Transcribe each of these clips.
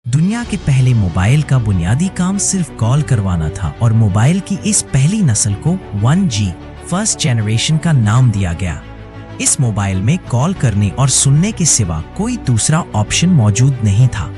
دنیا کے پہلے موبائل کا بنیادی کام صرف کال کروانا تھا اور موبائل کی اس پہلی نسل کو 1G فرسٹ جنریشن کا نام دیا گیا۔ اس موبائل میں کال کرنے اور سننے کے سوا کوئی دوسرا آپشن موجود نہیں تھا۔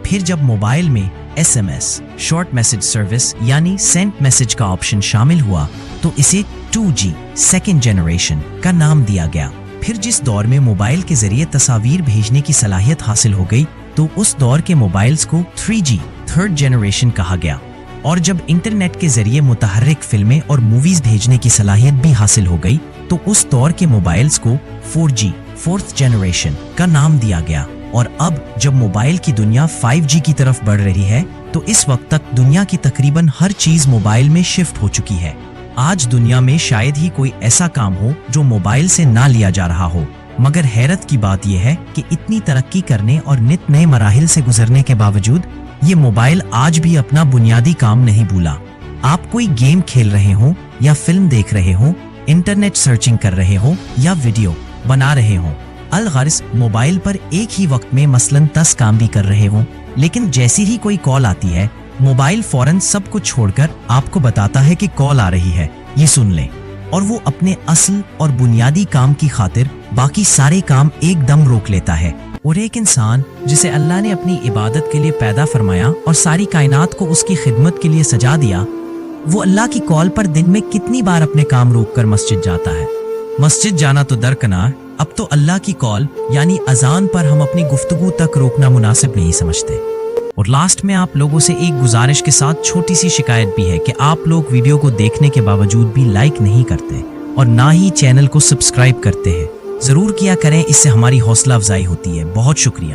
پھر جب موبائل میں SMS شارٹ میسج سروس یعنی سینڈ میسج کا آپشن شامل ہوا تو اسے 2G سیکنڈ جنریشن کا نام دیا گیا۔ پھر جس دور میں موبائل کے ذریعے تصاویر بھیجنے کی صلاحیت حاصل ہو گئی تو اس دور کے موبائلز کو 3G تھرڈ جنریشن کہا گیا، اور جب انٹرنیٹ کے ذریعے متحرک فلمیں اور موویز بھیجنے کی صلاحیت بھی حاصل ہو گئی تو اس دور کے موبائلز کو 4G فورتھ جنریشن کا نام دیا گیا۔ اور اب جب موبائل کی دنیا 5G کی طرف بڑھ رہی ہے تو اس وقت تک دنیا کی تقریباً ہر چیز موبائل میں شفٹ ہو چکی ہے۔ آج دنیا میں شاید ہی کوئی ایسا کام ہو جو موبائل سے نہ لیا جا رہا ہو، مگر حیرت کی بات یہ ہے کہ اتنی ترقی کرنے اور نت نئے مراحل سے گزرنے کے باوجود یہ موبائل آج بھی اپنا بنیادی کام نہیں بھولا۔ آپ کوئی گیم کھیل رہے ہوں یا فلم دیکھ رہے ہوں، انٹرنیٹ سرچنگ کر رہے ہوں یا ویڈیو بنا رہے ہوں، الغرض موبائل پر ایک ہی وقت میں مثلاً 10 کام بھی کر رہے ہوں، لیکن جیسی ہی کوئی کال آتی ہے موبائل فوراً سب کچھ چھوڑ کر آپ کو بتاتا ہے کہ کال آ رہی ہے، یہ سن لیں، اور وہ اپنے اصل اور بنیادی کام کی خاطر باقی سارے کام ایک دم روک لیتا ہے۔ اور ایک انسان جسے اللہ نے اپنی عبادت کے لیے پیدا فرمایا اور ساری کائنات کو اس کی خدمت کے لیے سجا دیا، وہ اللہ کی کال پر دن میں کتنی بار اپنے کام روک کر مسجد جاتا ہے؟ مسجد جانا تو درکنار، اب تو اللہ کی کال یعنی اذان پر ہم اپنی گفتگو تک روکنا مناسب نہیں سمجھتے۔ اور لاسٹ میں آپ لوگوں سے ایک گزارش کے ساتھ چھوٹی سی شکایت بھی ہے کہ آپ لوگ ویڈیو کو دیکھنے کے باوجود بھی لائک نہیں کرتے اور نہ ہی چینل کو سبسکرائب کرتے ہیں۔ ضرور کیا کریں، اس سے ہماری حوصلہ افزائی ہوتی ہے۔ بہت شکریہ۔